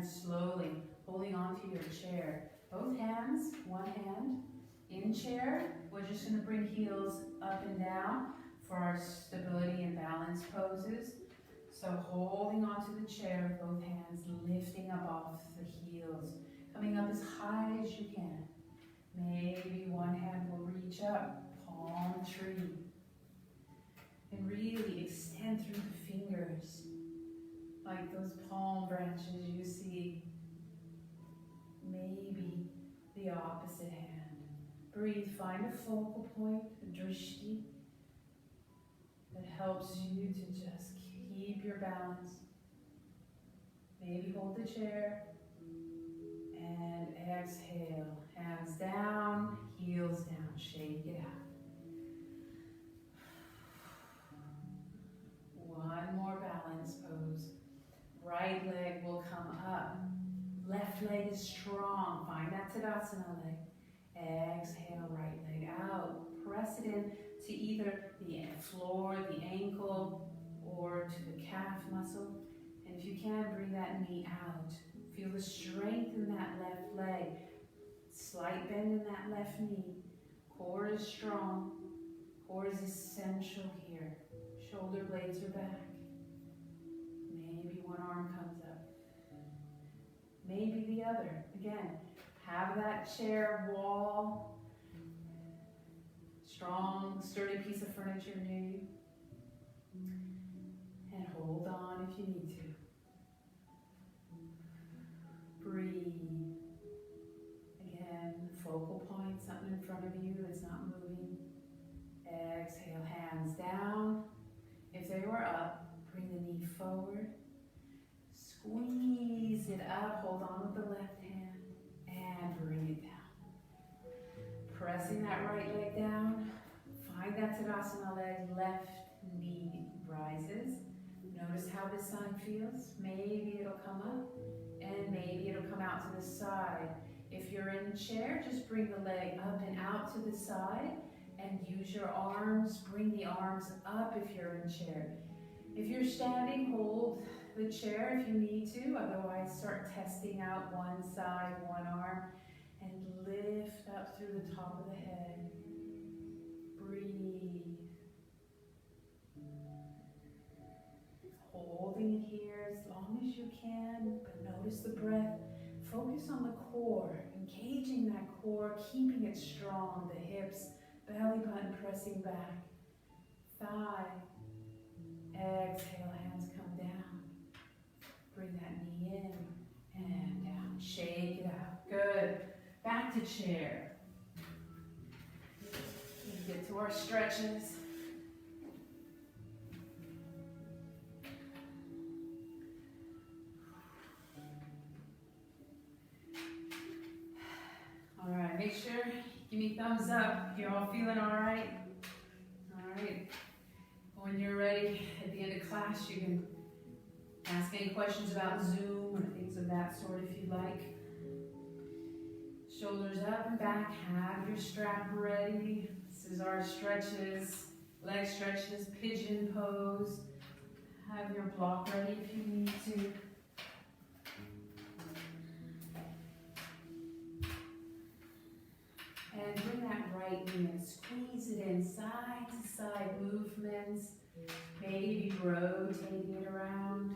slowly holding onto your chair. Both hands, one hand in chair. We're just going to bring heels up and down for our stability and balance poses. So holding onto the chair, both hands lifting up off the heels, coming up as high as you can. Maybe one hand will reach up, palm tree. And really extend through the fingers, like those palm branches you see. Maybe the opposite hand. Breathe, find a focal point, a drishti, that helps you to just keep your balance. Maybe hold the chair and exhale. Hands down, heels down, shake it out. One more balance pose. Right leg will come up. Left leg is strong. Find that Tadasana leg. Exhale, right leg out. Press it in to either the floor, the ankle, or to the calf muscle. And if you can, bring that knee out. Feel the strength in that left leg. Slight bend in that left knee. Core is strong. Core is essential here. Shoulder blades are back. Maybe one arm comes up. Maybe the other. Again, have that chair wall. Strong, sturdy piece of furniture near you. And hold on if you need to. Breathe. Again, focal point, something in front of you that's not moving. Exhale, hands down. If they were up, bring the knee forward. Squeeze it up, hold on with the left hand, and bring it down. Pressing that right leg down. Find that Tadasana leg, left knee rises. Notice how this side feels. Maybe it'll come up, and maybe it'll come out to the side. If you're in a chair, just bring the leg up and out to the side, and use your arms. Bring the arms up if you're in chair. If you're standing, hold the chair if you need to. Otherwise, start testing out one side, one arm, and lift up through the top of the head. Breathe. Holding it here as long as you can, but notice the breath. Focus on the core, engaging that core, keeping it strong, the hips, belly button pressing back, thigh. Exhale, hands come down. Bring that knee in and down. Shake it out. Good. Back to chair. We get to our stretches. All right, make sure, give me thumbs up. You're all feeling all right? All right. When you're ready, at the end of class, you can ask any questions about Zoom or things of that sort if you like. Shoulders up and back, have your strap ready. This is our stretches, leg stretches, pigeon pose. Have your block ready if you need to. And bring that right knee in, squeeze it in, side to side movements. Maybe rotating it around.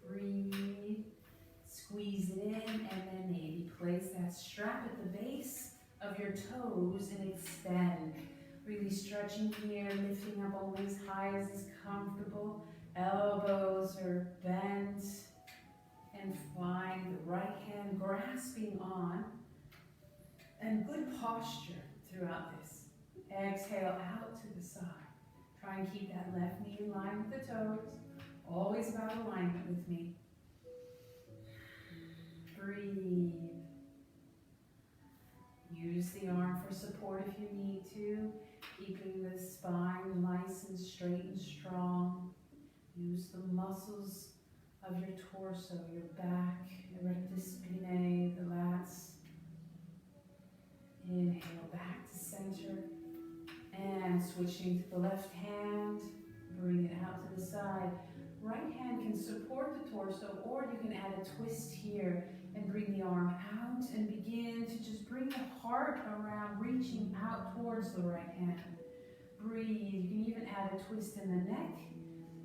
Breathe, squeeze it in, and then maybe place that strap at the base of your toes and extend. Really stretching here, lifting up only as high as is comfortable. Elbows are bent, and find the right hand grasping on. And good posture throughout this. Exhale out to the side. Try and keep that left knee in line with the toes. Always about alignment with me. Breathe. Use the arm for support if you need to. Keeping the spine nice and straight and strong. Use the muscles of your torso, your back, erector spinae, the lats. Inhale back to center. And switching to the left hand. Bring it out to the side. Right hand can support the torso, or you can add a twist here and bring the arm out and begin to just bring the heart around, reaching out towards the right hand. Breathe. You can even add a twist in the neck.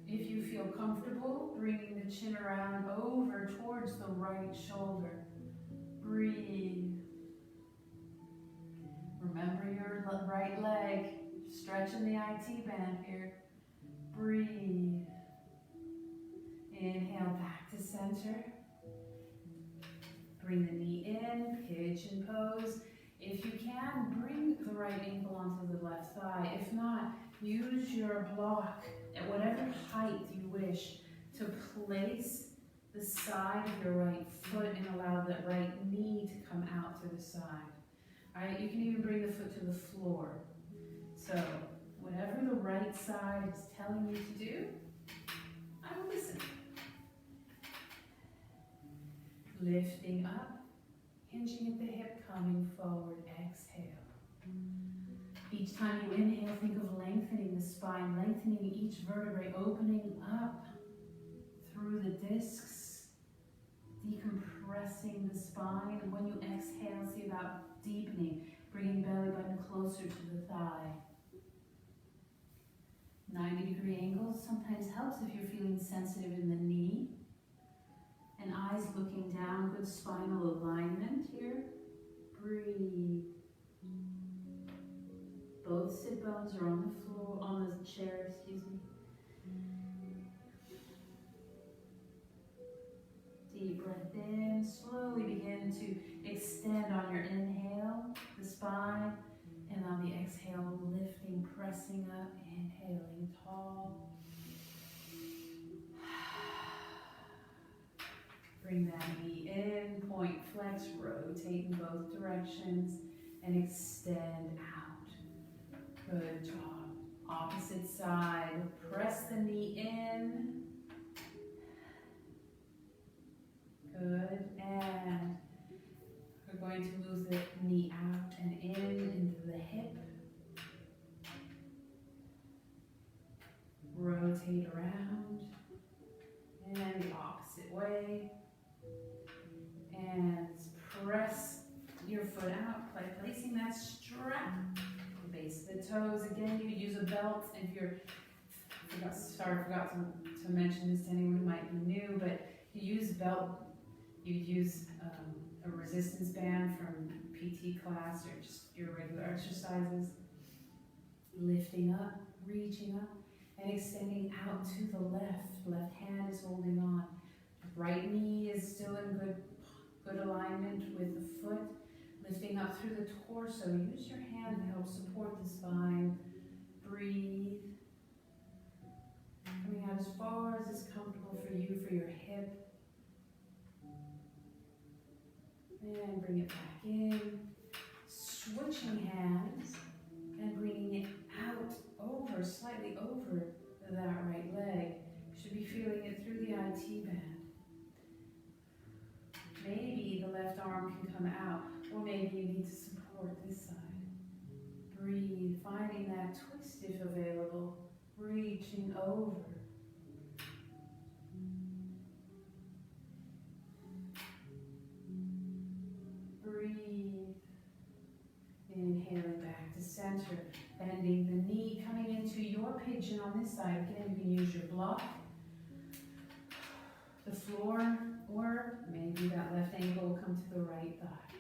If you feel comfortable, bringing the chin around over towards the right shoulder. Breathe. Remember your right leg, stretching the IT band here. Breathe. Inhale back to center. Bring the knee in, pigeon pose. If you can, bring the right ankle onto the left thigh. If not, use your block at whatever height you wish to place the side of your right foot and allow the right knee to come out to the side. All right, you can even bring the foot to the floor. So, whatever the right side is telling you to do, I will listen. Lifting up, hinging at the hip, coming forward, exhale. Each time you inhale, think of lengthening the spine, lengthening each vertebrae, opening up through the discs, decompressing the spine. And when you exhale, see about deepening, bringing belly button closer to the thigh. 90-degree angles sometimes helps if you're feeling sensitive in the knee. And eyes looking down, good spinal alignment here. Breathe. Both sit bones are on the floor, on the chair, excuse me. Deep breath in, slowly begin to extend on your inhale, the spine, and on the exhale, lifting, pressing up, inhaling tall. Bring that knee in, point, flex, rotate in both directions, and extend out. Good job. Opposite side, press the knee in. Good, and we're going to move the knee out and in into the hip. Rotate around, and the opposite way. And press your foot out by placing that strap. Base of the toes. Again, you could use a belt if you're, forgot to mention this to anyone who might be new, but you use a belt, you use a resistance band from PT class or just your regular exercises. Lifting up, reaching up, and extending out to the left. Left hand is holding on. Right knee is still in good alignment with the foot. Lifting up through the torso. Use your hand to help support the spine. Breathe. Coming out as far as is comfortable for you, for your hip. And bring it back in. Switching hands and bringing it out over, slightly over that right leg. You should be feeling it through the IT band. Maybe the left arm can come out, or maybe you need to support this side. Breathe, finding that twist if available, reaching over. Breathe. Inhaling back to center, bending the knee, coming into your pigeon on this side. Again, you can use your block, the floor, or maybe that left ankle will come to the right thigh.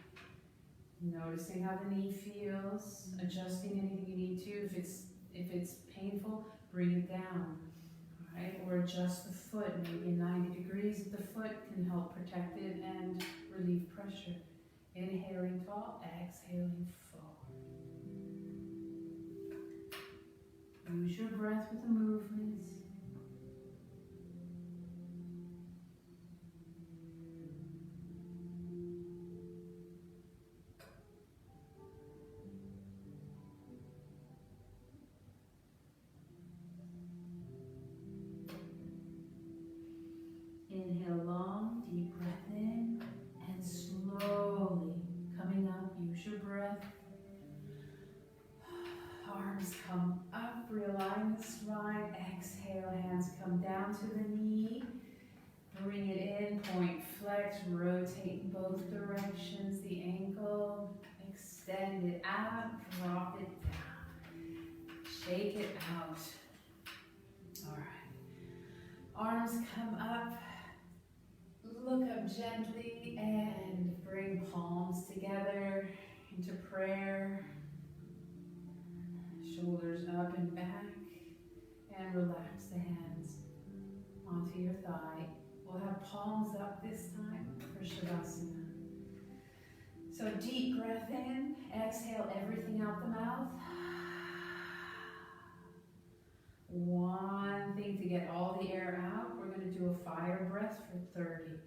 Noticing how the knee feels, adjusting anything you need to. If it's painful, bring it down. All right, or adjust the foot. Maybe 90 degrees of the foot can help protect it and relieve pressure. Inhaling tall, exhaling forward. Use your breath with the movements. Inhale long, deep breath in, and slowly coming up, use your breath. Arms come up, realign the spine. Exhale, hands come down to the knee. Bring it in, point flex, rotate in both directions. The ankle, extend it out, drop it down. Shake it out. All right. Arms come up. Look up gently and bring palms together into prayer. Shoulders up and back. And relax the hands onto your thigh. We'll have palms up this time for Shavasana. So deep breath in. Exhale everything out the mouth. One thing to get all the air out. We're going to do a fire breath for 30.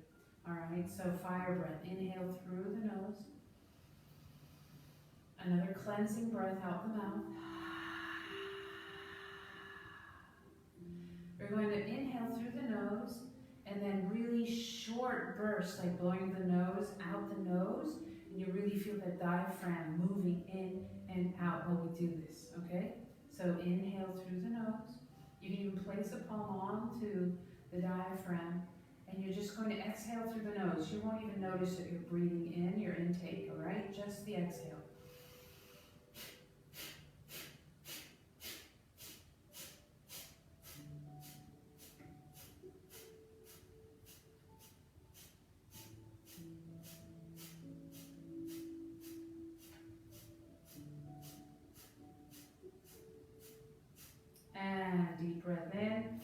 All right, so fire breath. Inhale through the nose. Another cleansing breath out the mouth. We're going to inhale through the nose and then really short bursts, like blowing the nose out the nose. And you really feel the diaphragm moving in and out while we do this, okay? So inhale through the nose. You can even place a palm onto the diaphragm. And you're just going to exhale through the nose. You won't even notice that you're breathing in your intake, all right? Just the exhale. And deep breath in.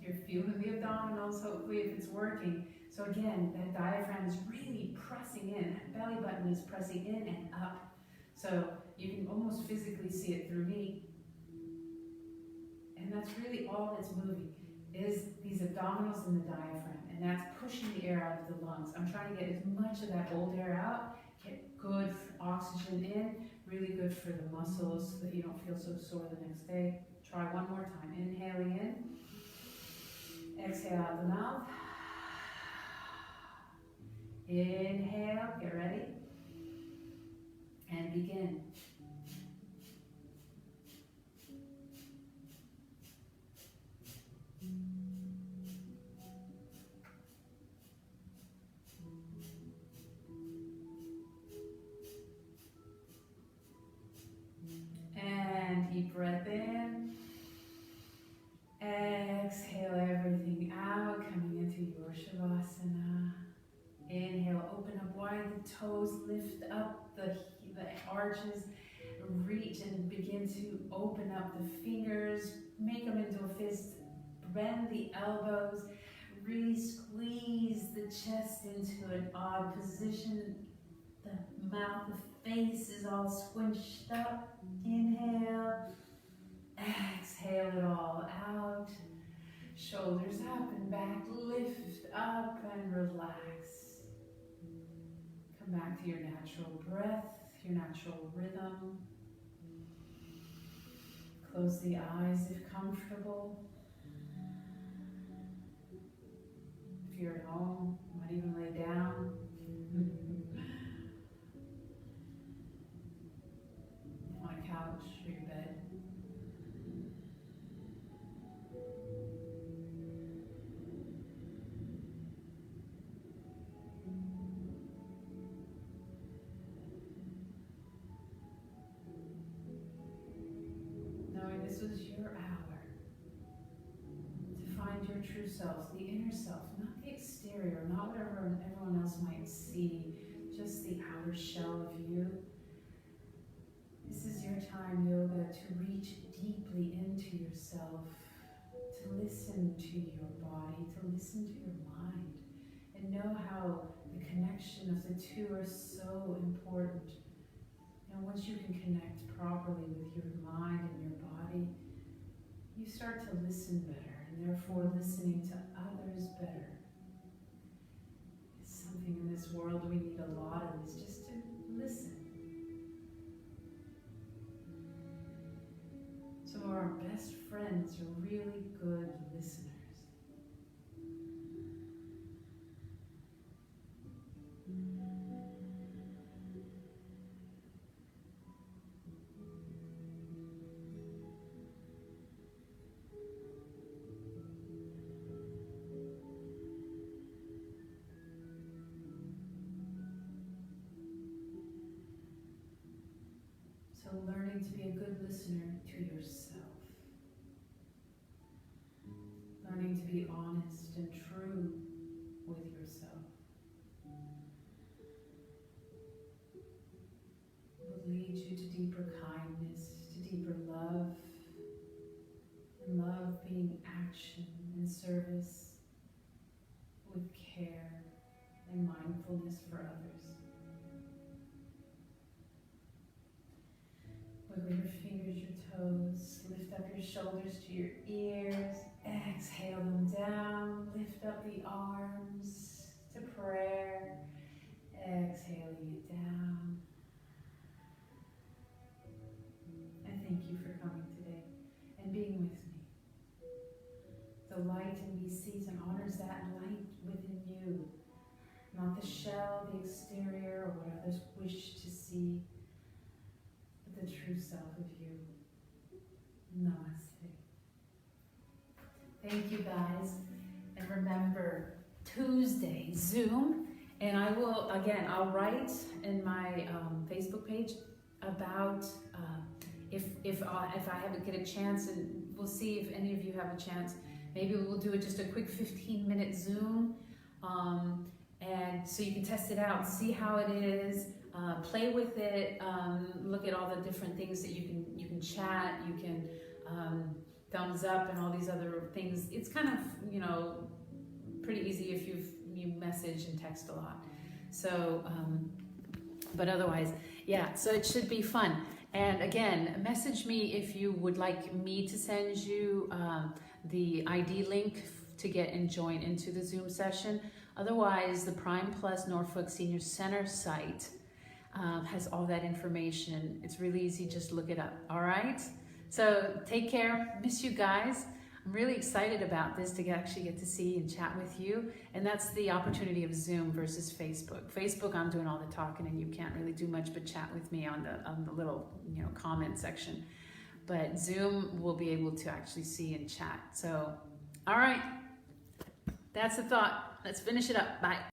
You're feeling the abdominals, hopefully, if it's working. So again, that diaphragm is really pressing in. That belly button is pressing in and up. So you can almost physically see it through me. And that's really all that's moving, is these abdominals and the diaphragm. And that's pushing the air out of the lungs. I'm trying to get as much of that old air out, get good oxygen in, really good for the muscles so that you don't feel so sore the next day. Try one more time. Inhaling in. Exhale out the mouth. Inhale. Get ready. And begin. And deep breath in. Exhale everything out, coming into your Shavasana. Inhale, open up wide the toes, lift up the arches, reach and begin to open up the fingers, make them into a fist, bend the elbows, really squeeze the chest into an odd position. The mouth, the face is all squinched up. Inhale. Exhale it all out. Shoulders up and back. Lift up and relax. Come back to your natural breath, your natural rhythm. Close the eyes if comfortable. If you're at home, you might even lay down. On a couch or your bed. Knowing this was your hour to find your true self, the inner self, not the exterior, not whatever everyone else might see, just the outer shell of you. This is your time, yoga, to reach deeply into yourself, to listen to your body, to listen to your mind, and know how the connection of the two are so important. And once you can connect properly with your mind and your body, you start to listen better, and therefore listening to others better. It's something in this world we need a lot of, is just to listen. Some of our best friends are really good listeners. learning to be a good listener to yourself, learning to be honest and true with yourself, will lead you to deeper kindness, to deeper love, and love being action and service with care and mindfulness for others. Wiggle your fingers, your toes, lift up your shoulders to your ears, exhale them down, lift up the arms to prayer, exhaling it down. And thank you for coming today and being with me. The light in me sees and honors that light within you, not the shell, the exterior, or what others wish to see, but the true self of you. Namaste. Thank you guys, and remember, Tuesday, Zoom, and I will, again, I'll write in my Facebook page about if I haven't get a chance, and we'll see if any of you have a chance. Maybe we'll do just a quick 15-minute Zoom, and so you can test it out, see how it is, play with it, look at all the different things that you can chat, you can thumbs up and all these other things. It's kind of, you know, pretty easy if you message and text a lot. So, but otherwise, yeah, so it should be fun. And again, message me if you would like me to send you the ID link to get and join into the Zoom session. Otherwise, the Prime Plus Norfolk Senior Center site has all that information. It's really easy, just look it up, all right? So take care, miss you guys. I'm really excited about this to actually get to see and chat with you. And that's the opportunity of Zoom versus Facebook. Facebook, I'm doing all the talking and you can't really do much but chat with me on the little, you know, comment section. But Zoom will be able to actually see and chat. So, all right, that's the thought. Let's finish it up. Bye.